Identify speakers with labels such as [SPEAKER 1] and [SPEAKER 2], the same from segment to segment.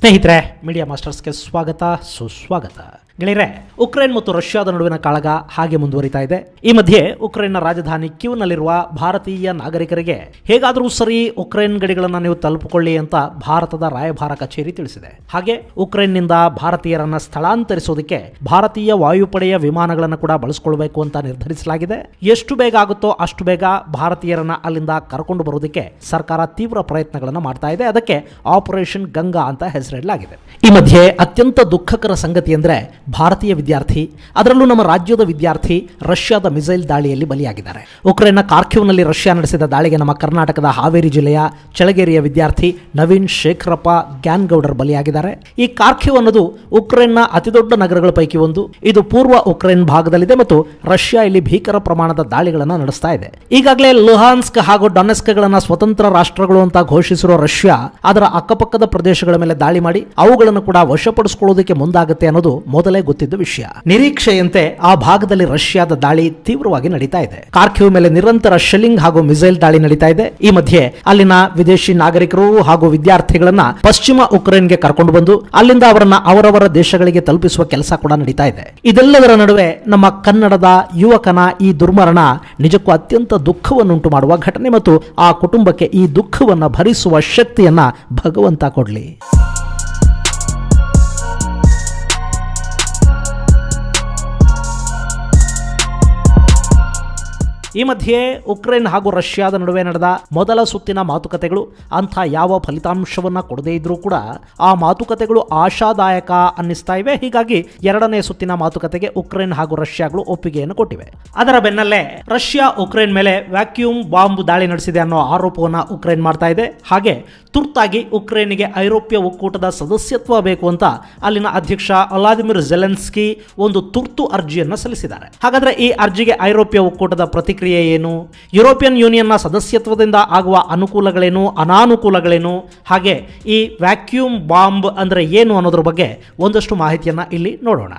[SPEAKER 1] ಸ್ನೇಹಿತರೆ, ಮೀಡಿಯಾ ಮಾಸ್ಟರ್ಸ್ಗೆ ಸ್ವಾಗತ ಸುಸ್ವಾಗತ. ಗೆಳೆಯರೆ, ಉಕ್ರೇನ್ ಮತ್ತು ರಷ್ಯಾದ ನಡುವಿನ ಕಾಳಗ ಹಾಗೆ ಮುಂದುವರಿತಾ ಇದೆ. ಈ ಮಧ್ಯೆ ಉಕ್ರೇನ್ನ ರಾಜಧಾನಿ ಕ್ಯೂವ್ನಲ್ಲಿರುವ ಭಾರತೀಯ ನಾಗರಿಕರಿಗೆ ಹೇಗಾದರೂ ಸರಿ ಉಕ್ರೇನ್ ಗಡಿಗಳನ್ನು ನೀವು ತಲುಪಿಕೊಳ್ಳಿ ಅಂತ ಭಾರತದ ರಾಯಭಾರ ಕಚೇರಿ ತಿಳಿಸಿದೆ. ಹಾಗೆ ಉಕ್ರೇನ್ನಿಂದ ಭಾರತೀಯರನ್ನ ಸ್ಥಳಾಂತರಿಸೋದಕ್ಕೆ ಭಾರತೀಯ ವಾಯುಪಡೆಯ ವಿಮಾನಗಳನ್ನು ಕೂಡ ಬಳಸಿಕೊಳ್ಳಬೇಕು ಅಂತ ನಿರ್ಧರಿಸಲಾಗಿದೆ. ಎಷ್ಟು ಬೇಗ ಆಗುತ್ತೋ ಅಷ್ಟು ಬೇಗ ಭಾರತೀಯರನ್ನ ಅಲ್ಲಿಂದ ಕರ್ಕೊಂಡು ಬರೋದಕ್ಕೆ ಸರ್ಕಾರ ತೀವ್ರ ಪ್ರಯತ್ನಗಳನ್ನು ಮಾಡ್ತಾ ಇದೆ. ಅದಕ್ಕೆ ಆಪರೇಷನ್ ಗಂಗಾ ಅಂತ ಹೆಸರಿಡಲಾಗಿದೆ. ಈ ಮಧ್ಯೆ ಅತ್ಯಂತ ದುಃಖಕರ ಸಂಗತಿ ಅಂದರೆ ಭಾರತೀಯ ವಿದ್ಯಾರ್ಥಿ, ಅದರಲ್ಲೂ ನಮ್ಮ ರಾಜ್ಯದ ವಿದ್ಯಾರ್ಥಿ ರಷ್ಯಾದ ಮಿಸೈಲ್ ದಾಳಿಯಲ್ಲಿ ಬಲಿಯಾಗಿದ್ದಾರೆ. ಉಕ್ರೇನ್ನ ಕಾರ್ಕ್ಯೂವ್ನಲ್ಲಿ ರಷ್ಯಾ ನಡೆಸಿದ ದಾಳಿಗೆ ನಮ್ಮ ಕರ್ನಾಟಕದ ಹಾವೇರಿ ಜಿಲ್ಲೆಯ ಚಳಗೇರಿಯ ವಿದ್ಯಾರ್ಥಿ ನವೀನ್ ಶೇಖರಪ್ಪ ಗ್ಯಾನ್ಗೌಡರ್ ಬಲಿಯಾಗಿದ್ದಾರೆ. ಈ ಕಾರ್ಕ್ಯೂವ್ ಅನ್ನೋದು ಉಕ್ರೇನ್ನ ಅತಿದೊಡ್ಡ ನಗರಗಳ ಪೈಕಿ ಒಂದು. ಇದು ಪೂರ್ವ ಉಕ್ರೇನ್ ಭಾಗದಲ್ಲಿದೆ ಮತ್ತು ರಷ್ಯಾ ಇಲ್ಲಿ ಭೀಕರ ಪ್ರಮಾಣದ ದಾಳಿಗಳನ್ನು ನಡೆಸ್ತಾ ಇದೆ. ಈಗಾಗಲೇ ಲುಹಾನ್ಸ್ಕ್ ಹಾಗೂ ಡೊನೆಸ್ಕ್ಗಳನ್ನು ಸ್ವತಂತ್ರ ರಾಷ್ಟ್ರಗಳು ಅಂತ ಘೋಷಿಸಿರುವ ರಷ್ಯಾ ಅದರ ಅಕ್ಕಪಕ್ಕದ ಪ್ರದೇಶಗಳ ಮೇಲೆ ದಾಳಿ ಮಾಡಿ ಅವುಗಳನ್ನು ಕೂಡ ವಶಪಡಿಸಿಕೊಳ್ಳುವುದಕ್ಕೆ ಮುಂದಾಗುತ್ತೆ ಅನ್ನೋದು ಮೊದಲೇ ಗೊತ್ತಿದ್ದ ವಿಷಯ. ನಿರೀಕ್ಷೆಯಂತೆ ಆ ಭಾಗದಲ್ಲಿ ರಷ್ಯಾದ ದಾಳಿ ತೀವ್ರವಾಗಿ ನಡೀತಾ ಇದೆ. ಕಾರ್ಕ್ಯೂವ್ ಮೇಲೆ ನಿರಂತರ ಶೆಲ್ಲಿಂಗ್ ಹಾಗೂ ಮಿಸೈಲ್ ದಾಳಿ ನಡೀತಾ ಇದೆ. ಈ ಮಧ್ಯೆ ಅಲ್ಲಿನ ವಿದೇಶಿ ನಾಗರಿಕರು ಹಾಗೂ ವಿದ್ಯಾರ್ಥಿಗಳನ್ನ ಪಶ್ಚಿಮ ಉಕ್ರೇನ್ಗೆ ಕರ್ಕೊಂಡು ಬಂದು ಅಲ್ಲಿಂದ ಅವರನ್ನ ಅವರವರ ದೇಶಗಳಿಗೆ ತಲುಪಿಸುವ ಕೆಲಸ ಕೂಡ ನಡೀತಾ ಇದೆ. ಇದೆಲ್ಲದರ ನಡುವೆ ನಮ್ಮ ಕನ್ನಡದ ಯುವಕನ ಈ ದುರ್ಮರಣ ನಿಜಕ್ಕೂ ಅತ್ಯಂತ ದುಃಖವನ್ನುಂಟು ಮಾಡುವ ಘಟನೆ ಮತ್ತು ಆ ಕುಟುಂಬಕ್ಕೆ ಈ ದುಃಖವನ್ನ ಭರಿಸುವ ಶಕ್ತಿಯನ್ನ ಭಗವಂತ ಕೊಡ್ಲಿ. ಈ ಮಧ್ಯೆ ಉಕ್ರೇನ್ ಹಾಗೂ ರಷ್ಯಾದ ನಡುವೆ ನಡೆದ ಮೊದಲ ಸುತ್ತಿನ ಮಾತುಕತೆಗಳು ಅಂಥ ಯಾವ ಫಲಿತಾಂಶವನ್ನ ಕೊಡದೇ ಇದ್ರೂ ಕೂಡ ಆ ಮಾತುಕತೆಗಳು ಆಶಾದಾಯಕ ಅನ್ನಿಸ್ತಾ ಇವೆ. ಹೀಗಾಗಿ ಎರಡನೇ ಸುತ್ತಿನ ಮಾತುಕತೆಗೆ ಉಕ್ರೇನ್ ಹಾಗೂ ರಷ್ಯಾಗಳು ಒಪ್ಪಿಗೆಯನ್ನು ಕೊಟ್ಟಿವೆ. ಅದರ ಬೆನ್ನಲ್ಲೇ ರಷ್ಯಾ ಉಕ್ರೇನ್ ಮೇಲೆ ವ್ಯಾಕ್ಯೂಮ್ ಬಾಂಬ್ ದಾಳಿ ನಡೆಸಿದೆ ಅನ್ನೋ ಆರೋಪವನ್ನು ಉಕ್ರೇನ್ ಮಾಡ್ತಾ ಇದೆ. ಹಾಗೆ ತುರ್ತಾಗಿ ಉಕ್ರೇನ್ಗೆ ಐರೋಪ್ಯ ಒಕ್ಕೂಟದ ಸದಸ್ಯತ್ವ ಬೇಕು ಅಂತ ಅಲ್ಲಿನ ಅಧ್ಯಕ್ಷ ವ್ಲಾದಿಮಿರ್ ಝೆಲೆನ್ಸ್ಕಿ ಒಂದು ತುರ್ತು ಅರ್ಜಿಯನ್ನು ಸಲ್ಲಿಸಿದ್ದಾರೆ. ಹಾಗಾದ್ರೆ ಈ ಅರ್ಜಿಗೆ ಐರೋಪ್ಯ ಒಕ್ಕೂಟದ ಪ್ರತಿಕ್ರಿಯೆ ಏನು, ಯುರೋಪಿಯನ್ ಯೂನಿಯನ್ನ ಸದಸ್ಯತ್ವದಿಂದ ಆಗುವ ಅನುಕೂಲಗಳೇನು, ಅನಾನುಕೂಲಗಳೇನು, ಹಾಗೆ ಈ ವ್ಯಾಕ್ಯೂಮ್ ಬಾಂಬ್ ಅಂದ್ರೆ ಏನು ಅನ್ನೋದ್ರ ಬಗ್ಗೆ ಒಂದಷ್ಟು ಮಾಹಿತಿಯನ್ನ ಇಲ್ಲಿ ನೋಡೋಣ.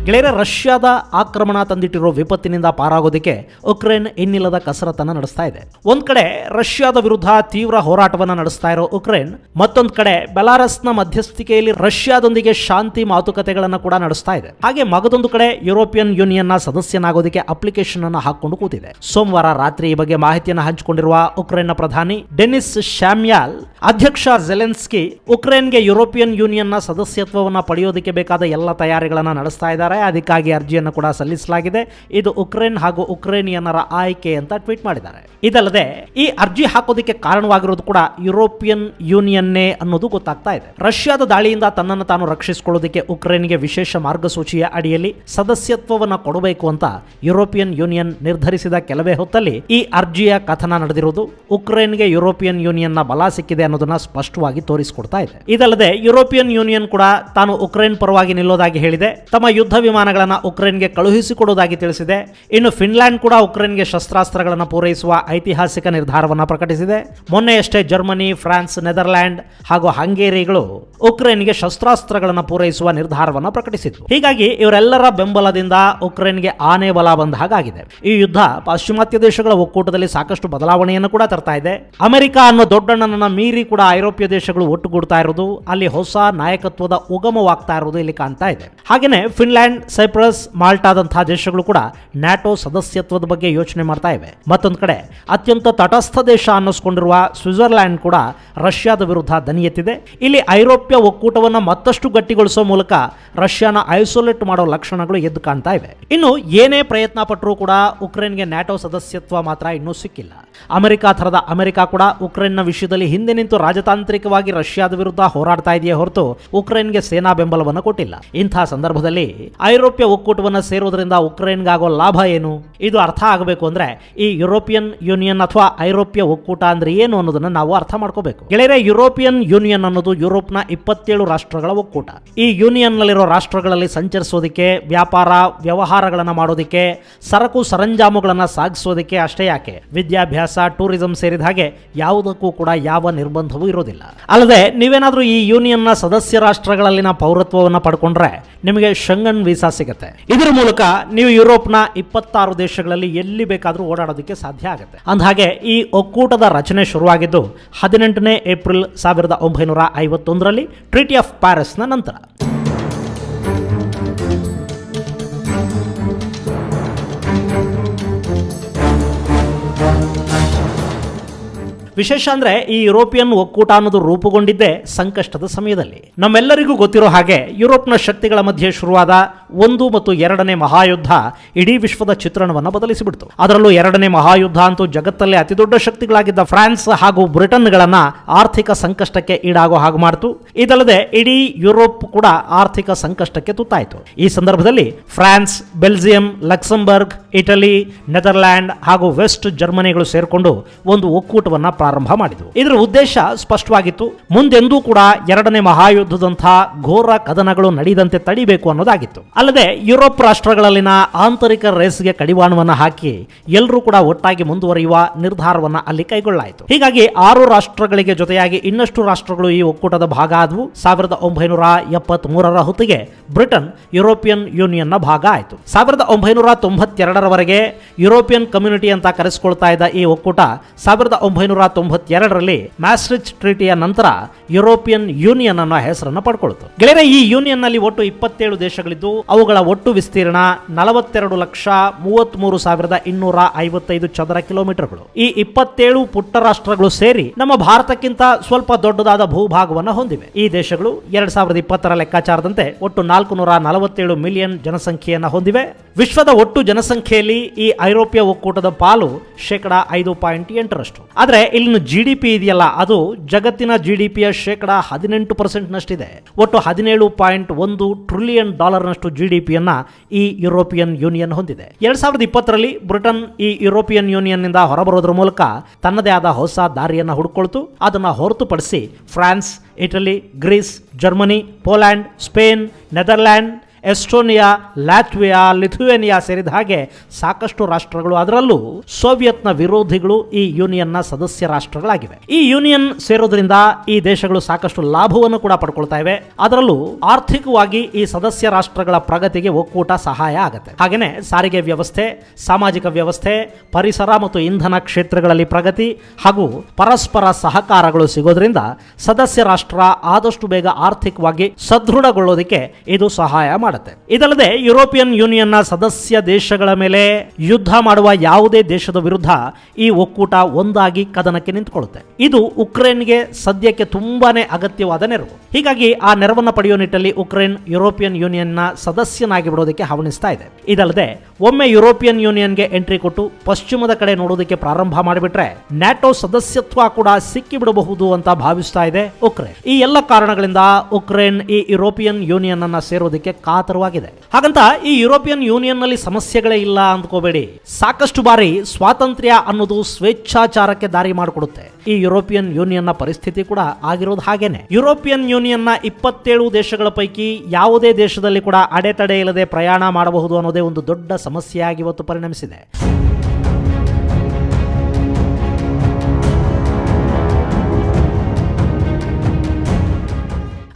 [SPEAKER 1] ಗೆಳೆಯರೆ, ರಷ್ಯಾದ ಆಕ್ರಮಣ ತಂದಿಟ್ಟಿರೋ ವಿಪತ್ತಿನಿಂದ ಪಾರಾಗೋದಕ್ಕೆ ಉಕ್ರೇನ್ ಇನ್ನಿಲ್ಲದ ಕಸರತ್ತನ್ನು ನಡೆಸ್ತಾ ಇದೆ. ಒಂದ್ ಕಡೆ ರಷ್ಯಾದ ವಿರುದ್ಧ ತೀವ್ರ ಹೋರಾಟವನ್ನು ನಡೆಸ್ತಾ ಇರೋ ಉಕ್ರೇನ್ ಮತ್ತೊಂದು ಕಡೆ ಬೆಲಾರಸ್ನ ಮಧ್ಯಸ್ಥಿಕೆಯಲ್ಲಿ ರಷ್ಯಾದೊಂದಿಗೆ ಶಾಂತಿ ಮಾತುಕತೆಗಳನ್ನು ಕೂಡ ನಡೆಸ್ತಾ ಇದೆ. ಹಾಗೆ ಮಗದೊಂದು ಕಡೆ ಯುರೋಪಿಯನ್ ಯೂನಿಯನ್ನ ಸದಸ್ಯನಾಗೋದಕ್ಕೆ ಅಪ್ಲಿಕೇಶನ್ ಅನ್ನು ಹಾಕೊಂಡು ಕೂತಿದೆ. ಸೋಮವಾರ ರಾತ್ರಿ ಈ ಬಗ್ಗೆ ಮಾಹಿತಿಯನ್ನು ಹಂಚಿಕೊಂಡಿರುವ ಉಕ್ರೇನ್ನ ಪ್ರಧಾನಿ ಡೆನಿಸ್ ಶಾಮ್ಯಾಲ್ ಅಧ್ಯಕ್ಷ ಝೆಲೆನ್ಸ್ಕಿ ಉಕ್ರೇನ್ಗೆ ಯುರೋಪಿಯನ್ ಯೂನಿಯನ್ನ ಸದಸ್ಯತ್ವವನ್ನು ಪಡೆಯೋದಕ್ಕೆ ಬೇಕಾದ ಎಲ್ಲ ತಯಾರಿಗಳನ್ನು ನಡೆಸ್ತಾ ಇದ್ದಾರೆ. ಅದಕ್ಕಾಗಿ ಅರ್ಜಿಯನ್ನು ಕೂಡ ಸಲ್ಲಿಸಲಾಗಿದೆ. ಇದು ಉಕ್ರೇನ್ ಹಾಗೂ ಉಕ್ರೇನಿಯನ್ನರ ಆಯ್ಕೆ ಅಂತ ಟ್ವೀಟ್ ಮಾಡಿದ್ದಾರೆ. ಇದಲ್ಲದೆ ಈ ಅರ್ಜಿ ಹಾಕೋದಕ್ಕೆ ಕಾರಣವಾಗಿರೋದು ಕೂಡ ಯುರೋಪಿಯನ್ ಯೂನಿಯನ್ನೇ ಅನ್ನೋದು ಗೊತ್ತಾಗ್ತಾ ಇದೆ. ರಷ್ಯಾದ ದಾಳಿಯಿಂದ ತನ್ನನ್ನು ತಾನು ರಕ್ಷಿಸಿಕೊಳ್ಳೋದಕ್ಕೆ ಉಕ್ರೇನ್ಗೆ ವಿಶೇಷ ಮಾರ್ಗಸೂಚಿಯ ಅಡಿಯಲ್ಲಿ ಸದಸ್ಯತ್ವವನ್ನು ಕೊಡಬೇಕು ಅಂತ ಯುರೋಪಿಯನ್ ಯೂನಿಯನ್ ನಿರ್ಧರಿಸಿದ ಕೆಲವೇ ಹೊತ್ತಲ್ಲಿ ಈ ಅರ್ಜಿಯ ಕಥನ ನಡೆದಿರುವುದು ಉಕ್ರೇನ್ಗೆ ಯುರೋಪಿಯನ್ ಯೂನಿಯನ್ನ ಬಲ ಸಿಕ್ಕಿದೆ ಅನ್ನೋದನ್ನ ಸ್ಪಷ್ಟವಾಗಿ ತೋರಿಸಿಕೊಡ್ತಾ ಇದೆ. ಇದಲ್ಲದೆ ಯುರೋಪಿಯನ್ ಯೂನಿಯನ್ ಕೂಡ ತಾನು ಉಕ್ರೇನ್ ಪರವಾಗಿ ನಿಲ್ಲೋದಾಗಿ ಹೇಳಿದೆ. ತಮ್ಮ ಯುದ್ಧ ವಿಮಾನಗಳನ್ನು ಉಕ್ರೇನ್ಗೆ ಕಳುಹಿಸಿಕೊಡುವುದಾಗಿ ತಿಳಿಸಿದೆ. ಇನ್ನು ಫಿನ್ಲ್ಯಾಂಡ್ ಕೂಡ ಉಕ್ರೇನ್ಗೆ ಶಸ್ತ್ರಾಸ್ತ್ರಗಳನ್ನು ಪೂರೈಸುವ ಐತಿಹಾಸಿಕ ನಿರ್ಧಾರವನ್ನು ಪ್ರಕಟಿಸಿದೆ. ಮೊನ್ನೆಯಷ್ಟೇ ಜರ್ಮನಿ, ಫ್ರಾನ್ಸ್, ನೆದರ್ಲ್ಯಾಂಡ್ ಹಾಗೂ ಹಂಗೇರಿಗಳು ಉಕ್ರೇನ್ಗೆ ಶಸ್ತ್ರಾಸ್ತ್ರಗಳನ್ನು ಪೂರೈಸುವ ನಿರ್ಧಾರವನ್ನು ಪ್ರಕಟಿಸಿತು. ಹೀಗಾಗಿ ಇವರೆಲ್ಲರ ಬೆಂಬಲದಿಂದ ಉಕ್ರೇನ್ಗೆ ಆನೆ ಬಲ ಬಂದ ಹಾಗಾಗಿದೆ. ಈ ಯುದ್ಧ ಪಾಶ್ಚಿಮಾತ್ಯ ದೇಶಗಳ ಒಕ್ಕೂಟದಲ್ಲಿ ಸಾಕಷ್ಟು ಬದಲಾವಣೆಯನ್ನು ಕೂಡ ತರ್ತಾ ಇದೆ. ಅಮೆರಿಕ ಅನ್ನೋ ದೊಡ್ಡಣ್ಣನನ್ನ ಮೀರಿ ಕೂಡ ಐರೋಪ್ಯ ದೇಶಗಳು ಒಟ್ಟುಗೂಡ್ತಾ ಇರೋದು, ಅಲ್ಲಿ ಹೊಸ ನಾಯಕತ್ವದ ಉಗಮವಾಗ್ತಾ ಇರೋದು ಇಲ್ಲಿ ಕಾಣ್ತಾ ಇದೆ. ಹಾಗೆಯೇ ಫಿನ್ಲ್ಯಾಂಡ್, ಸೈಪ್ರಸ್, ಮಾಲ್ಟಾದಂತಹ ದೇಶಗಳು ಕೂಡ ನ್ಯಾಟೋ ಸದಸ್ಯತ್ವದ ಬಗ್ಗೆ ಯೋಚನೆ ಮಾಡ್ತಾ ಇವೆ. ಮತ್ತೊಂದು ಕಡೆ ಅತ್ಯಂತ ತಟಸ್ಥ ದೇಶ ಅನ್ನಿಸ್ಕೊಂಡಿರುವ ಸ್ವಿಟ್ಜರ್ಲ್ಯಾಂಡ್ ಕೂಡ ರಷ್ಯಾದ ವಿರುದ್ಧ ದನಿ ಎತ್ತಿದೆ. ಇಲ್ಲಿ ಐರೋಪ್ಯ ಒಕ್ಕೂಟವನ್ನು ಮತ್ತಷ್ಟು ಗಟ್ಟಿಗೊಳಿಸುವ ಮೂಲಕ ರಷ್ಯಾನ ಐಸೋಲೇಟ್ ಮಾಡೋ ಲಕ್ಷಣಗಳು ಎದ್ದು ಕಾಣ್ತಾ ಇವೆ. ಇನ್ನು ಏನೇ ಪ್ರಯತ್ನ ಪಟ್ಟರೂ ಕೂಡ ಉಕ್ರೇನ್ಗೆ ನ್ಯಾಟೋ ಸದಸ್ಯತ್ವ ಮಾತ್ರ ಇನ್ನೂ ಸಿಕ್ಕಿಲ್ಲ. ಅಮೆರಿಕ ಕೂಡ ಉಕ್ರೇನ್ನ ವಿಷಯದಲ್ಲಿ ಹಿಂದೆ ನಿಂತು ರಾಜತಾಂತ್ರಿಕವಾಗಿ ರಷ್ಯಾದ ವಿರುದ್ಧ ಹೋರಾಡ್ತಾ ಇದೆಯೇ ಹೊರತು ಉಕ್ರೇನ್ಗೆ ಸೇನಾ ಬೆಂಬಲವನ್ನು ಕೊಟ್ಟಿಲ್ಲ. ಇಂತಹ ಸಂದರ್ಭದಲ್ಲಿ ಐರೋಪ್ಯ ಒಕ್ಕೂಟವನ್ನು ಸೇರುವುದರಿಂದ ಉಕ್ರೇನ್ಗಾಗೋ ಲಾಭ ಏನು, ಇದು ಅರ್ಥ ಆಗಬೇಕು ಅಂದ್ರೆ ಈ ಯುರೋಪಿಯನ್ ಯೂನಿಯನ್ ಅಥವಾ ಐರೋಪ್ಯ ಒಕ್ಕೂಟ ಅಂದ್ರೆ ಏನು ಅನ್ನೋದನ್ನ ನಾವು ಅರ್ಥ ಮಾಡ್ಕೋಬೇಕು. ಗೆಳೆಯರೆ, ಯುರೋಪಿಯನ್ ಯೂನಿಯನ್ ಅನ್ನೋದು ಯುರೋಪ್ನ 27 ರಾಷ್ಟ್ರಗಳ ಒಕ್ಕೂಟ. ಈ ಯೂನಿಯನ್ ನಲ್ಲಿರೋ ರಾಷ್ಟ್ರಗಳಲ್ಲಿ ಸಂಚರಿಸೋದಕ್ಕೆ, ವ್ಯಾಪಾರ ವ್ಯವಹಾರಗಳನ್ನು ಮಾಡೋದಕ್ಕೆ, ಸರಕು ಸರಂಜಾಮುಗಳನ್ನು ಸಾಗಿಸೋದಕ್ಕೆ ಅಷ್ಟೇ ಯಾಕೆ ವಿದ್ಯಾಭ್ಯಾಸ, ವಿದ್ಯಾಭ್ಯಾಸ, ಟೂರಿಸಂ ಸೇರಿದ ಹಾಗೆ ಯಾವುದಕ್ಕೂ ಕೂಡ ಯಾವ ನಿರ್ಬಂಧವೂ ಇರೋದಿಲ್ಲ. ಅಲ್ಲದೆ ನೀವೇನಾದ್ರೂ ಈ ಯೂನಿಯನ್ನ ಸದಸ್ಯ ರಾಷ್ಟ್ರಗಳಲ್ಲಿನ ಪೌರತ್ವವನ್ನು ಪಡ್ಕೊಂಡ್ರೆ ನಿಮಗೆ ಶೆಂಗನ್ ವೀಸಾ ಸಿಗುತ್ತೆ. ಇದರ ಮೂಲಕ ನೀವು ಯುರೋಪ್ನ 26 ದೇಶಗಳಲ್ಲಿ ಎಲ್ಲಿ ಬೇಕಾದರೂ ಓಡಾಡೋದಕ್ಕೆ ಸಾಧ್ಯ ಆಗುತ್ತೆ. ಅಂದಹಾಗೆ ಈ ಒಕ್ಕೂಟದ ರಚನೆ ಶುರುವಾಗಿದ್ದು 18ನೇ ಏಪ್ರಿಲ್ 1951ರಲ್ಲಿ ಟ್ರೀಟಿ ಆಫ್ ಪ್ಯಾರಿಸ್ನ ನಂತರ. ವಿಶೇಷ ಅಂದ್ರೆ ಈ ಯುರೋಪಿಯನ್ ಒಕ್ಕೂಟ ಅನ್ನೋದು ರೂಪುಗೊಂಡಿದ್ದೇ ಸಂಕಷ್ಟದ ಸಮಯದಲ್ಲಿ. ನಮ್ಮೆಲ್ಲರಿಗೂ ಗೊತ್ತಿರೋ ಹಾಗೆ ಯುರೋಪ್ನ ಶಕ್ತಿಗಳ ಮಧ್ಯೆ ಶುರುವಾದ 1 ಮತ್ತು 2ನೇ ಮಹಾಯುದ್ಧ ಇಡೀ ವಿಶ್ವದ ಚಿತ್ರಣವನ್ನು ಬದಲಿಸಿಬಿಡ್ತು. ಅದರಲ್ಲೂ 2ನೇ ಮಹಾಯುದ್ಧ ಅಂತೂ ಜಗತ್ತಲ್ಲೇ ಅತಿದೊಡ್ಡ ಶಕ್ತಿಗಳಾಗಿದ್ದ ಫ್ರಾನ್ಸ್ ಹಾಗೂ ಬ್ರಿಟನ್ಗಳನ್ನ ಆರ್ಥಿಕ ಸಂಕಷ್ಟಕ್ಕೆ ಈಡಾಗೋ ಹಾಗೆ ಮಾಡಿತು. ಇದಲ್ಲದೆ ಇಡೀ ಯುರೋಪ್ ಕೂಡ ಆರ್ಥಿಕ ಸಂಕಷ್ಟಕ್ಕೆ ತುತ್ತಾಯಿತು. ಈ ಸಂದರ್ಭದಲ್ಲಿ France, Belgium, Luxembourg, Italy, Netherland ಹಾಗೂ ವೆಸ್ಟ್ ಜರ್ಮನಿಗಳು ಸೇರಿಕೊಂಡು ಒಂದು ಒಕ್ಕೂಟವನ್ನ ಪ್ರಾರಂಭ ಮಾಡಿತು. ಇದರ ಉದ್ದೇಶ ಸ್ಪಷ್ಟವಾಗಿತ್ತು. ಮುಂದೆಂದೂ ಕೂಡ 2ನೇ ಮಹಾಯುದ್ಧದಂತಹ ಘೋರ ಕದನಗಳು ನಡೆಯದಂತೆ ತಡಿಬೇಕು ಅನ್ನೋದಾಗಿತ್ತು. ಅಲ್ಲದೆ ಯುರೋಪ್ ರಾಷ್ಟ್ರಗಳಲ್ಲಿನ ಆಂತರಿಕ ರೇಸ್ಗೆ ಕಡಿವಾಣವನ್ನ ಹಾಕಿ ಎಲ್ಲರೂ ಕೂಡ ಒಟ್ಟಾಗಿ ಮುಂದುವರಿಯುವ ನಿರ್ಧಾರವನ್ನ ಅಲ್ಲಿ ಕೈಗೊಳ್ಳಲಾಯಿತು. ಹೀಗಾಗಿ 6 ರಾಷ್ಟ್ರಗಳಿಗೆ ಜೊತೆಯಾಗಿ ಇನ್ನಷ್ಟು ರಾಷ್ಟ್ರಗಳು ಈ ಒಕ್ಕೂಟದ ಭಾಗ ಆದವು. 1973ರ ಹೊತ್ತಿಗೆ ಬ್ರಿಟನ್ ಯುರೋಪಿಯನ್ ಯೂನಿಯನ್ನ ಭಾಗ ಆಯಿತು. 1992ರವರೆಗೆ ಯುರೋಪಿಯನ್ ಕಮ್ಯುನಿಟಿ ಅಂತ ಕರೆಸಿಕೊಳ್ತಾ ಇದ್ದ ಈ ಒಕ್ಕೂಟ 1992ರಲ್ಲಿ ಮ್ಯಾಸ್ಟ್ರಿಚ್ ಟ್ರೀಟಿಯ ನಂತರ ಯುರೋಪಿಯನ್ ಯೂನಿಯನ್ ಅನ್ನೋ ಹೆಸರನ್ನು ಪಡ್ಕೊಳ್ತು. ಗೆಳೆಯರೆ, ಈ ಯೂನಿಯನ್ ನಲ್ಲಿ ಒಟ್ಟು 27 ದೇಶಗಳಿದ್ದು ಅವುಗಳ ಒಟ್ಟು ವಿಸ್ತೀರ್ಣ 42,33,255 ಚದರ ಕಿಲೋಮೀಟರ್ಗಳು. ಈ 27 ಪುಟ್ಟ ರಾಷ್ಟ್ರಗಳು ಸೇರಿ ನಮ್ಮ ಭಾರತಕ್ಕಿಂತ ಸ್ವಲ್ಪ ದೊಡ್ಡದಾದ ಭೂಭಾಗವನ್ನು ಹೊಂದಿವೆ. ಈ ದೇಶಗಳು 2020ರ ಲೆಕ್ಕಾಚಾರದಂತೆ ಒಟ್ಟು 447 ಮಿಲಿಯನ್ ಜನಸಂಖ್ಯೆಯನ್ನು ಹೊಂದಿವೆ. ವಿಶ್ವದ ಒಟ್ಟು ಜನಸಂಖ್ಯೆಯಲ್ಲಿ ಈ ಐರೋಪ್ಯ ಒಕ್ಕೂಟದ ಪಾಲು 5.8%. ಆದರೆ ಇಲ್ಲಿನ GDP ಇದೆಯಲ್ಲ, ಅದು ಜಗತ್ತಿನ GDPಯ 18%ನಷ್ಟಿದೆ. ಒಟ್ಟು $17.1 ಟ್ರಿಲಿಯನ್ ನಷ್ಟು GDPಯನ್ನ ಈ ಯುರೋಪಿಯನ್ ಯೂನಿಯನ್ ಹೊಂದಿದೆ. 2020ರಲ್ಲಿ ಬ್ರಿಟನ್ ಈ ಯುರೋಪಿಯನ್ ಯೂನಿಯನ್ ನಿಂದ ಹೊರಬರೋದ್ರ ಮೂಲಕ ತನ್ನದೇ ಆದ ಹೊಸ ದಾರಿಯನ್ನು ಹುಡುಕೊಳ್ತು. ಅದನ್ನು ಹೊರತುಪಡಿಸಿ France, Italy, Greece, Germany, Poland, Spain, Netherland, Estonia, Latvia, Lithuania ಸೇರಿದ ಹಾಗೆ ಸಾಕಷ್ಟು ರಾಷ್ಟ್ರಗಳು, ಅದರಲ್ಲೂ ಸೋವಿಯತ್ನ ವಿರೋಧಿಗಳು ಈ ಯೂನಿಯನ್ನ ಸದಸ್ಯ ರಾಷ್ಟ್ರಗಳಾಗಿವೆ. ಈ ಯೂನಿಯನ್ ಸೇರೋದ್ರಿಂದ ಈ ದೇಶಗಳು ಸಾಕಷ್ಟು ಲಾಭವನ್ನು ಕೂಡ ಪಡ್ಕೊಳ್ತಾ ಇವೆ. ಅದರಲ್ಲೂ ಆರ್ಥಿಕವಾಗಿ ಈ ಸದಸ್ಯ ರಾಷ್ಟ್ರಗಳ ಪ್ರಗತಿಗೆ ಒಕ್ಕೂಟ ಸಹಾಯ ಆಗುತ್ತೆ. ಹಾಗೆಯೇ ಸಾರಿಗೆ ವ್ಯವಸ್ಥೆ, ಸಾಮಾಜಿಕ ವ್ಯವಸ್ಥೆ, ಪರಿಸರ ಮತ್ತು ಇಂಧನ ಕ್ಷೇತ್ರಗಳಲ್ಲಿ ಪ್ರಗತಿ ಹಾಗೂ ಪರಸ್ಪರ ಸಹಕಾರಗಳು ಸಿಗೋದ್ರಿಂದ ಸದಸ್ಯ ರಾಷ್ಟ್ರ ಆದಷ್ಟು ಬೇಗ ಆರ್ಥಿಕವಾಗಿ ಸದೃಢಗೊಳ್ಳೋದಕ್ಕೆ ಇದು ಸಹಾಯ ಮಾಡುತ್ತೆ. ಇದಲ್ಲದೆ ಯುರೋಪಿಯನ್ ಯೂನಿಯನ್ನ ಸದಸ್ಯ ದೇಶಗಳ ಮೇಲೆ ಯುದ್ಧ ಮಾಡುವ ಯಾವುದೇ ದೇಶದ ವಿರುದ್ಧ ಈ ಒಕ್ಕೂಟ ಒಂದಾಗಿ ಕದನಕ್ಕೆ ನಿಂತುಕೊಳ್ಳುತ್ತೆ. ಇದು ಉಕ್ರೇನ್ಗೆ ಸದ್ಯಕ್ಕೆ ತುಂಬಾನೇ ಅಗತ್ಯವಾದ ನೆರವು. ಹೀಗಾಗಿ ಆ ನೆರವನ್ನು ಪಡೆಯುವ ನಿಟ್ಟಿನಲ್ಲಿ ಉಕ್ರೇನ್ ಯುರೋಪಿಯನ್ ಯೂನಿಯನ್ನ ಸದಸ್ಯನಾಗಿ ಬಿಡೋದಕ್ಕೆ ಹವಣಿಸ್ತಾ ಇದೆ. ಇದಲ್ಲದೆ ಒಮ್ಮೆ ಯುರೋಪಿಯನ್ ಯೂನಿಯನ್ಗೆ ಎಂಟ್ರಿ ಕೊಟ್ಟು ಪಶ್ಚಿಮದ ಕಡೆ ನೋಡೋದಕ್ಕೆ ಪ್ರಾರಂಭ ಮಾಡಿಬಿಟ್ರೆ ನ್ಯಾಟೋ ಸದಸ್ಯತ್ವ ಕೂಡ ಸಿಕ್ಕಿ ಬಿಡಬಹುದು ಅಂತ ಭಾವಿಸ್ತಾ ಇದೆ ಉಕ್ರೇನ್. ಈ ಎಲ್ಲ ಕಾರಣಗಳಿಂದ ಉಕ್ರೇನ್ ಈ ಯುರೋಪಿಯನ್ ಯೂನಿಯನ್ ಅನ್ನ ಸೇರೋದಕ್ಕೆ ಕಾತರವಾಗಿದೆ. ಹಾಗಂತ ಈ ಯುರೋಪಿಯನ್ ಯೂನಿಯನ್ ನಲ್ಲಿ ಸಮಸ್ಯೆಗಳೇ ಇಲ್ಲ ಅಂದ್ಕೋಬೇಡಿ. ಸಾಕಷ್ಟು ಬಾರಿ ಸ್ವಾತಂತ್ರ್ಯ ಅನ್ನೋದು ಸ್ವೇಚ್ಛಾಚಾರಕ್ಕೆ ದಾರಿ ಮಾಡಿಕೊಡುತ್ತೆ. ಈ ಯುರೋಪಿಯನ್ ಯೂನಿಯನ್ನ ಪರಿಸ್ಥಿತಿ ಕೂಡ ಆಗಿರೋದು ಹಾಗೇನೆ. ಯುರೋಪಿಯನ್ ಯೂನಿಯನ್ನ 27 ದೇಶಗಳ ಪೈಕಿ ಯಾವುದೇ ದೇಶದಲ್ಲಿ ಕೂಡ ಅಡೆತಡೆ ಇಲ್ಲದೆ ಪ್ರಯಾಣ ಮಾಡಬಹುದು ಅನ್ನೋದೇ ಒಂದು ದೊಡ್ಡ ಸಮಸ್ಯೆಯಾಗಿ ಇವತ್ತು ಪರಿಣಮಿಸಿದೆ.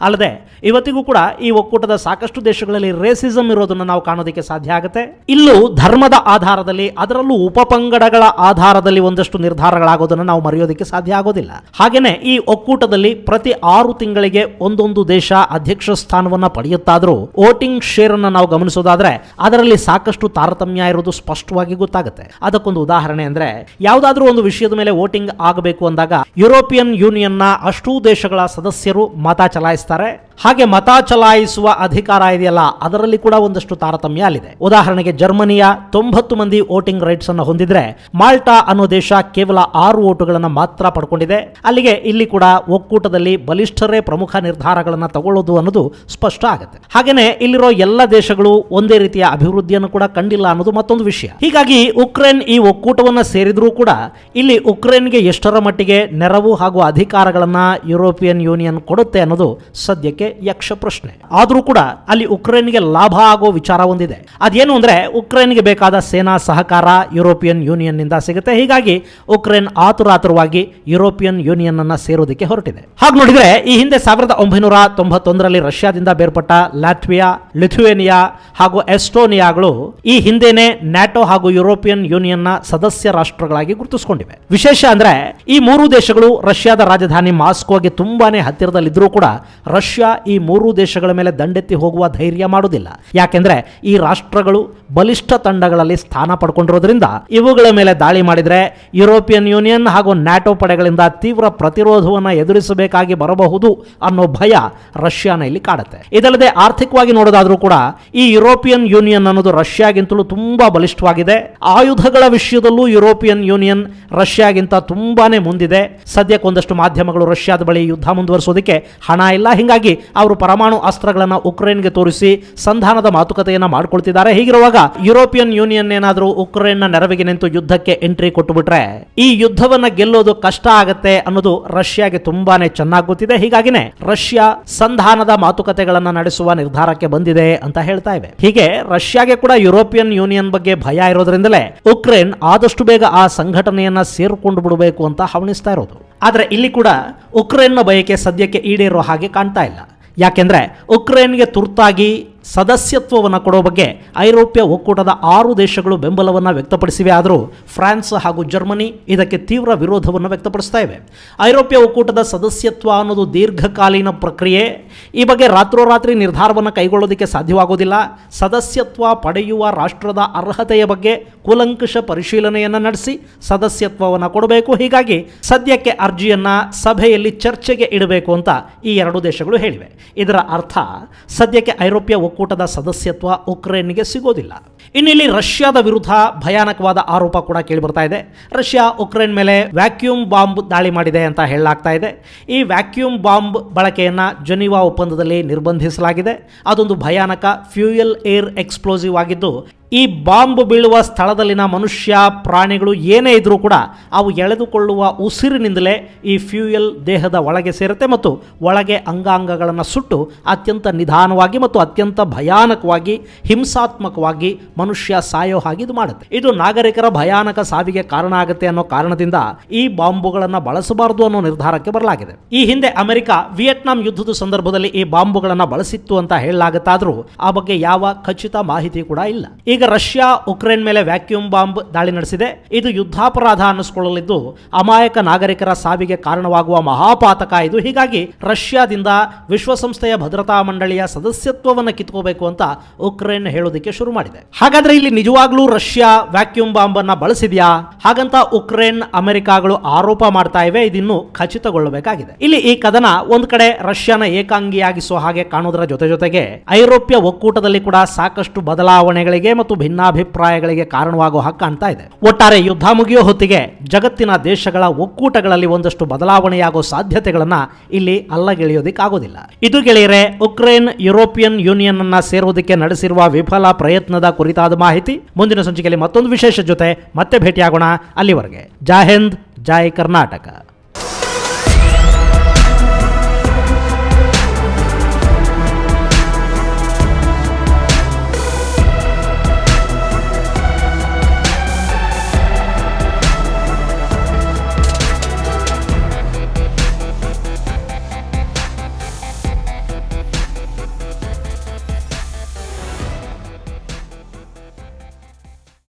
[SPEAKER 1] ಅಲ್ಲದೆ ಇವತ್ತಿಗೂ ಕೂಡ ಈ ಒಕ್ಕೂಟದ ಸಾಕಷ್ಟು ದೇಶಗಳಲ್ಲಿ ರೇಸಿಸಂ ಇರೋದನ್ನು ನಾವು ಕಾಣೋದಕ್ಕೆ ಸಾಧ್ಯ ಆಗುತ್ತೆ. ಇಲ್ಲೂ ಧರ್ಮದ ಆಧಾರದಲ್ಲಿ, ಅದರಲ್ಲೂ ಉಪಪಂಗಡಗಳ ಆಧಾರದಲ್ಲಿ ಒಂದಷ್ಟು ನಿರ್ಧಾರಗಳಾಗೋದನ್ನು ನಾವು ಮರೆಯೋದಕ್ಕೆ ಸಾಧ್ಯ ಆಗೋದಿಲ್ಲ. ಹಾಗೇನೆ ಈ ಒಕ್ಕೂಟದಲ್ಲಿ ಪ್ರತಿ 6 ತಿಂಗಳಿಗೆ ಒಂದೊಂದು ದೇಶ ಅಧ್ಯಕ್ಷ ಸ್ಥಾನವನ್ನ ಪಡೆಯುತ್ತಾದ್ರೂ ವೋಟಿಂಗ್ ಶೇರ್ ಅನ್ನು ನಾವು ಗಮನಿಸೋದಾದ್ರೆ ಅದರಲ್ಲಿ ಸಾಕಷ್ಟು ತಾರತಮ್ಯ ಇರೋದು ಸ್ಪಷ್ಟವಾಗಿ ಗೊತ್ತಾಗುತ್ತೆ. ಅದಕ್ಕೊಂದು ಉದಾಹರಣೆ ಅಂದ್ರೆ, ಯಾವುದಾದ್ರೂ ಒಂದು ವಿಷಯದ ಮೇಲೆ ವೋಟಿಂಗ್ ಆಗಬೇಕು ಅಂದಾಗ ಯುರೋಪಿಯನ್ ಯೂನಿಯನ್ನ ಅಷ್ಟೂ ದೇಶಗಳ ಸದಸ್ಯರು ಮತ ಚಲಾಯಿಸ್ತಾರೆ. ಹಾಗೆ ಮತ ಚಲಾಯಿಸುವ ಅಧಿಕಾರ ಇದೆಯಲ್ಲ, ಅದರಲ್ಲಿ ಕೂಡ ಒಂದಷ್ಟು ತಾರತಮ್ಯ ಅಲ್ಲಿದೆ. ಉದಾಹರಣೆಗೆ ಜರ್ಮನಿಯ 90 ಮಂದಿ ವೋಟಿಂಗ್ ರೈಟ್ಸ್ ಅನ್ನು ಹೊಂದಿದ್ರೆ ಮಾಲ್ಟಾ ಅನ್ನೋ ದೇಶ ಕೇವಲ 6 ವೋಟುಗಳನ್ನು ಮಾತ್ರ ಪಡ್ಕೊಂಡಿದೆ. ಅಲ್ಲಿಗೆ ಇಲ್ಲಿ ಕೂಡ ಒಕ್ಕೂಟದಲ್ಲಿ ಬಲಿಷ್ಠರೇ ಪ್ರಮುಖ ನಿರ್ಧಾರಗಳನ್ನು ತಗೊಳ್ಳೋದು ಅನ್ನೋದು ಸ್ಪಷ್ಟ ಆಗುತ್ತೆ. ಹಾಗೇನೆ ಇಲ್ಲಿರೋ ಎಲ್ಲ ದೇಶಗಳು ಒಂದೇ ರೀತಿಯ ಅಭಿವೃದ್ಧಿಯನ್ನು ಕೂಡ ಕಂಡಿಲ್ಲ ಅನ್ನೋದು ಮತ್ತೊಂದು ವಿಷಯ. ಹೀಗಾಗಿ ಉಕ್ರೇನ್ ಈ ಒಕ್ಕೂಟವನ್ನ ಸೇರಿದ್ರೂ ಕೂಡ ಇಲ್ಲಿ ಉಕ್ರೇನ್ಗೆ ಎಷ್ಟರ ಮಟ್ಟಿಗೆ ನೆರವು ಹಾಗೂ ಅಧಿಕಾರಗಳನ್ನ ಯುರೋಪಿಯನ್ ಯೂನಿಯನ್ ಕೊಡುತ್ತೆ ಅನ್ನೋದು ಸದ್ಯಕ್ಕೆ ಯಕ್ಷ ಪ್ರಶ್ನೆ. ಆದರೂ ಕೂಡ ಅಲ್ಲಿ ಉಕ್ರೇನ್ಗೆ ಲಾಭ ಆಗೋ ವಿಚಾರ ಒಂದಿದೆ. ಅದೇನು ಅಂದ್ರೆ ಉಕ್ರೇನ್ಗೆ ಬೇಕಾದ ಸೇನಾ ಸಹಕಾರ ಯುರೋಪಿಯನ್ ಯೂನಿಯನ್ ನಿಂದ ಸಿಗುತ್ತೆ. ಹೀಗಾಗಿ ಉಕ್ರೇನ್ ಆತುರಾತುರವಾಗಿ ಯುರೋಪಿಯನ್ ಯೂನಿಯನ್ ಅನ್ನ ಸೇರೋದಕ್ಕೆ ಹೊರಟಿದೆ. ಹಾಗೆ ನೋಡಿದ್ರೆ ಈ ಹಿಂದೆ 1991ರಲ್ಲಿ ರಷ್ಯಾದಿಂದ ಬೇರ್ಪಟ್ಟ ಲ್ಯಾಟ್ವಿಯಾ, ಲಿಥುವೇನಿಯಾ ಹಾಗೂ ಎಸ್ಟೋನಿಯಾಗಳು ಈ ಹಿಂದೆನೆ ನ್ಯಾಟೋ ಹಾಗೂ ಯುರೋಪಿಯನ್ ಯೂನಿಯನ್ ನ ಸದಸ್ಯ ರಾಷ್ಟ್ರಗಳಾಗಿ ಗುರುತಿಸಿಕೊಂಡಿವೆ. ವಿಶೇಷ ಅಂದ್ರೆ ಈ ಮೂರು ದೇಶಗಳು ರಷ್ಯಾದ ರಾಜಧಾನಿ ಮಾಸ್ಕೋಗೆ ತುಂಬಾನೇ ಹತ್ತಿರದಲ್ಲಿದ್ದರೂ ಕೂಡ ರಷ್ಯಾ ಈ ಮೂರು ದೇಶಗಳ ಮೇಲೆ ದಂಡೆತ್ತಿ ಹೋಗುವ ಧೈರ್ಯ ಮಾಡುವುದಿಲ್ಲ. ಯಾಕೆಂದ್ರೆ ಈ ರಾಷ್ಟ್ರಗಳು ಬಲಿಷ್ಠ ತಂಡಗಳಲ್ಲಿ ಸ್ಥಾನ ಪಡ್ಕೊಂಡಿರೋದ್ರಿಂದ ಇವುಗಳ ಮೇಲೆ ದಾಳಿ ಮಾಡಿದ್ರೆ ಯುರೋಪಿಯನ್ ಯೂನಿಯನ್ ಹಾಗೂ ನ್ಯಾಟೋ ಪಡೆಗಳಿಂದ ತೀವ್ರ ಪ್ರತಿರೋಧವನ್ನು ಎದುರಿಸಬೇಕಾಗಿ ಬರಬಹುದು ಅನ್ನೋ ಭಯ ರಷ್ಯಾನ ಇಲ್ಲಿ ಕಾಡುತ್ತೆ. ಇದಲ್ಲದೆ ಆರ್ಥಿಕವಾಗಿ ನೋಡೋದಾದ್ರೂ ಕೂಡ ಈ ಯುರೋಪಿಯನ್ ಯೂನಿಯನ್ ಅನ್ನೋದು ರಷ್ಯಾಗಿಂತಲೂ ತುಂಬಾ ಬಲಿಷ್ಠವಾಗಿದೆ. ಆಯುಧಗಳ ವಿಷಯದಲ್ಲೂ ಯುರೋಪಿಯನ್ ಯೂನಿಯನ್ ರಷ್ಯಾಗಿಂತ ತುಂಬಾನೇ ಮುಂದಿದೆ. ಸದ್ಯಕ್ಕೆ ಒಂದಷ್ಟು ಮಾಧ್ಯಮಗಳು ರಷ್ಯಾದ ಬಳಿ ಯುದ್ಧ ಮುಂದುವರಿಸೋದಕ್ಕೆ ಹಣ ಇಲ್ಲ, ಹಿಂಗಾಗಿ ಅವರು ಪರಮಾಣು ಅಸ್ತ್ರಗಳನ್ನು ಉಕ್ರೇನ್ಗೆ ತೋರಿಸಿ ಸಂಧಾನದ ಮಾತುಕತೆಯನ್ನ ಮಾಡ್ಕೊಳ್ತಿದ್ದಾರೆ. ಹೀಗಿರುವಾಗ ಯುರೋಪಿಯನ್ ಯೂನಿಯನ್ ಏನಾದರೂ ಉಕ್ರೇನ್ನ ನೆರವಿಗೆ ನಿಂತು ಯುದ್ಧಕ್ಕೆ ಎಂಟ್ರಿ ಕೊಟ್ಟುಬಿಟ್ರೆ ಈ ಯುದ್ಧವನ್ನ ಗೆಲ್ಲೋದು ಕಷ್ಟ ಆಗತ್ತೆ ಅನ್ನೋದು ರಷ್ಯಾಗೆ ತುಂಬಾನೇ ಚೆನ್ನಾಗಿ ಗೊತ್ತಿದೆ. ಹೀಗಾಗಿನೇ ರಷ್ಯಾ ಸಂಧಾನದ ಮಾತುಕತೆಗಳನ್ನ ನಡೆಸುವ ನಿರ್ಧಾರಕ್ಕೆ ಬಂದಿದೆ ಅಂತ ಹೇಳ್ತಾ ಇವೆ. ಹೀಗೆ ರಷ್ಯಾಗೆ ಕೂಡ ಯುರೋಪಿಯನ್ ಯೂನಿಯನ್ ಬಗ್ಗೆ ಭಯ ಇರೋದ್ರಿಂದಲೇ ಉಕ್ರೇನ್ ಆದಷ್ಟು ಬೇಗ ಆ ಸಂಘಟನೆಯನ್ನ ಸೇರಿಕೊಂಡು ಬಿಡಬೇಕು ಅಂತ ಹವಣಿಸ್ತಾ ಇರೋದು. ಆದ್ರೆ ಇಲ್ಲಿ ಕೂಡ ಉಕ್ರೇನ್ನ ಬಯಕೆ ಸದ್ಯಕ್ಕೆ ಈಡೇರೋ ಹಾಗೆ ಕಾಣ್ತಾ ಇಲ್ಲ. ಯಾಕೆಂದ್ರೆ ಉಕ್ರೇನ್ಗೆ ತುರ್ತಾಗಿ ಸದಸ್ಯತ್ವವನ್ನು ಕೊಡೋ ಬಗ್ಗೆ ಐರೋಪ್ಯ ಒಕ್ಕೂಟದ 6 ದೇಶಗಳು ಬೆಂಬಲವನ್ನು ವ್ಯಕ್ತಪಡಿಸಿವೆ. ಆದರೂ ಫ್ರಾನ್ಸ್ ಹಾಗೂ ಜರ್ಮನಿ ಇದಕ್ಕೆ ತೀವ್ರ ವಿರೋಧವನ್ನು ವ್ಯಕ್ತಪಡಿಸ್ತಾ ಇವೆ. ಐರೋಪ್ಯ ಒಕ್ಕೂಟದ ಸದಸ್ಯತ್ವ ಅನ್ನೋದು ದೀರ್ಘಕಾಲೀನ ಪ್ರಕ್ರಿಯೆ. ಈ ಬಗ್ಗೆ ರಾತ್ರೋರಾತ್ರಿ ನಿರ್ಧಾರವನ್ನು ಕೈಗೊಳ್ಳೋದಕ್ಕೆ ಸಾಧ್ಯವಾಗೋದಿಲ್ಲ. ಸದಸ್ಯತ್ವ ಪಡೆಯುವ ರಾಷ್ಟ್ರದ ಅರ್ಹತೆಯ ಬಗ್ಗೆ ಕೂಲಂಕಷ ಪರಿಶೀಲನೆಯನ್ನು ನಡೆಸಿ ಸದಸ್ಯತ್ವವನ್ನು ಕೊಡಬೇಕು. ಹೀಗಾಗಿ ಸದ್ಯಕ್ಕೆ ಅರ್ಜಿಯನ್ನು ಸಭೆಯಲ್ಲಿ ಚರ್ಚೆಗೆ ಇಡಬೇಕು ಅಂತ ಈ 2 ದೇಶಗಳು ಹೇಳಿವೆ. ಇದರ ಅರ್ಥ ಸದ್ಯಕ್ಕೆ ಐರೋಪ್ಯ ಒಕ್ಕೂಟದ ಸದಸ್ಯತ್ವ ಉಕ್ರೇನ್ಗೆ ಸಿಗೋದಿಲ್ಲ. ಇನ್ನಿಲ್ಲಿ ರಷ್ಯಾದ ವಿರುದ್ಧ ಭಯಾನಕವಾದ ಆರೋಪ ಕೂಡ ಕೇಳಿಬರ್ತಾ ಇದೆ. ರಷ್ಯಾ ಉಕ್ರೇನ್ ಮೇಲೆ ವ್ಯಾಕ್ಯೂಮ್ ಬಾಂಬ್ ದಾಳಿ ಮಾಡಿದೆ ಅಂತ ಹೇಳಲಾಗ್ತಾ ಇದೆ. ಈ ವ್ಯಾಕ್ಯೂಮ್ ಬಾಂಬ್ ಬಳಕೆಯನ್ನು ಜೆನೀವಾ ಒಪ್ಪಂದದಲ್ಲಿ ನಿರ್ಬಂಧಿಸಲಾಗಿದೆ. ಅದೊಂದು ಭಯಾನಕ ಫ್ಯೂಯಲ್ ಏರ್ ಎಕ್ಸ್ಪ್ಲೋಸಿವ್ ಆಗಿದ್ದು ಈ ಬಾಂಬ್ ಬೀಳುವ ಸ್ಥಳದಲ್ಲಿನ ಮನುಷ್ಯ ಪ್ರಾಣಿಗಳು ಏನೇ ಇದ್ರೂ ಕೂಡ ಅವು ಎಳೆದುಕೊಳ್ಳುವ ಉಸಿರಿನಿಂದಲೇ ಈ ಫ್ಯೂಯಲ್ ದೇಹದ ಒಳಗೆ ಸೇರುತ್ತೆ ಮತ್ತು ಒಳಗೆ ಅಂಗಾಂಗಗಳನ್ನು ಸುಟ್ಟು ಅತ್ಯಂತ ನಿಧಾನವಾಗಿ ಮತ್ತು ಅತ್ಯಂತ ಭಯಾನಕವಾಗಿ ಹಿಂಸಾತ್ಮಕವಾಗಿ ಮನುಷ್ಯ ಸಾಯೋ ಹಾಗೆ ಇದು ಮಾಡುತ್ತೆ. ಇದು ನಾಗರಿಕರ ಭಯಾನಕ ಸಾವಿಗೆ ಕಾರಣ ಆಗುತ್ತೆ ಅನ್ನೋ ಕಾರಣದಿಂದ ಈ ಬಾಂಬುಗಳನ್ನು ಬಳಸಬಾರದು ಅನ್ನೋ ನಿರ್ಧಾರಕ್ಕೆ ಬರಲಾಗಿದೆ. ಈ ಹಿಂದೆ ಅಮೆರಿಕ ವಿಯೆಟ್ನಾಂ ಯುದ್ಧದ ಸಂದರ್ಭದಲ್ಲಿ ಈ ಬಾಂಬುಗಳನ್ನು ಬಳಸಿತ್ತು ಅಂತ ಹೇಳಲಾಗುತ್ತಾದ್ರೂ ಆ ಬಗ್ಗೆ ಯಾವ ಖಚಿತ ಮಾಹಿತಿ ಕೂಡ ಇಲ್ಲ. ಈಗ ರಷ್ಯಾ ಉಕ್ರೇನ್ ಮೇಲೆ ವ್ಯಾಕ್ಯೂಮ್ ಬಾಂಬ್ ದಾಳಿ ನಡೆಸಿದೆ. ಇದು ಯುದ್ಧಾಪರಾಧ ಅನ್ನಿಸಿಕೊಳ್ಳಲಿದ್ದು ಅಮಾಯಕ ನಾಗರಿಕರ ಸಾವಿಗೆ ಕಾರಣವಾಗುವ ಮಹಾಪಾತಕ ಇದು. ಹೀಗಾಗಿ ರಷ್ಯಾದಿಂದ ವಿಶ್ವಸಂಸ್ಥೆಯ ಭದ್ರತಾ ಮಂಡಳಿಯ ಸದಸ್ಯತ್ವವನ್ನು ಕಿತ್ಕೋಬೇಕು ಅಂತ ಉಕ್ರೇನ್ ಹೇಳೋದಕ್ಕೆ ಶುರು ಮಾಡಿದೆ. ಹಾಗಾದ್ರೆ ಇಲ್ಲಿ ನಿಜವಾಗ್ಲೂ ರಷ್ಯಾ ವ್ಯಾಕ್ಯೂಮ್ ಬಾಂಬ್ ಅನ್ನ ಬಳಸಿದ್ಯಾ ಹಾಗಂತ ಉಕ್ರೇನ್ ಅಮೆರಿಕಾಗಳು ಆರೋಪ ಮಾಡ್ತಾ ಇವೆ. ಇದಿನ್ನು ಖಚಿತಗೊಳ್ಳಬೇಕಾಗಿದೆ. ಇಲ್ಲಿ ಈ ಕದನ ಒಂದ್ ಕಡೆ ರಷ್ಯಾನ ಏಕಾಂಗಿಯಾಗಿಸುವ ಹಾಗೆ ಕಾಣೋದರ ಜೊತೆಗೆ ಐರೋಪ್ಯ ಒಕ್ಕೂಟದಲ್ಲಿ ಕೂಡ ಸಾಕಷ್ಟು ಬದಲಾವಣೆಗಳಿಗೆ ಮತ್ತು ಭಿನ್ನಾಭಿಪ್ರಾಯಗಳಿಗೆ ಕಾರಣವಾಗುವ ಹಾಗೆ ಕಾಣ್ತಾ ಇದೆ. ಒಟ್ಟಾರೆ ಯುದ್ಧ ಮುಗಿಯೋ ಹೊತ್ತಿಗೆ ಜಗತ್ತಿನ ದೇಶಗಳ ಒಕ್ಕೂಟಗಳಲ್ಲಿ ಒಂದಷ್ಟು ಬದಲಾವಣೆಯಾಗೋ ಸಾಧ್ಯತೆಗಳನ್ನ ಇಲ್ಲಿ ಅಲ್ಲಗೆಳೆಯೋದಿಕ್ಕಾಗೋದಿಲ್ಲ. ಇದು ಗೆಳೆಯರೆ ಉಕ್ರೇನ್ ಯುರೋಪಿಯನ್ ಯೂನಿಯನ್ ಅನ್ನ ಸೇರೋದಕ್ಕೆ ನಡೆಸಿರುವ ವಿಫಲ ಪ್ರಯತ್ನದ ಕುರಿತಾದ ಮಾಹಿತಿ. ಮುಂದಿನ ಸಂಚಿಕೆಯಲ್ಲಿ ಮತ್ತೊಂದು ವಿಶೇಷ ಜೊತೆ ಮತ್ತೆ ಭೇಟಿಯಾಗೋಣ. ಅಲ್ಲಿವರೆಗೆ ಜೈ ಹಿಂದ್, ಜೈ ಕರ್ನಾಟಕ.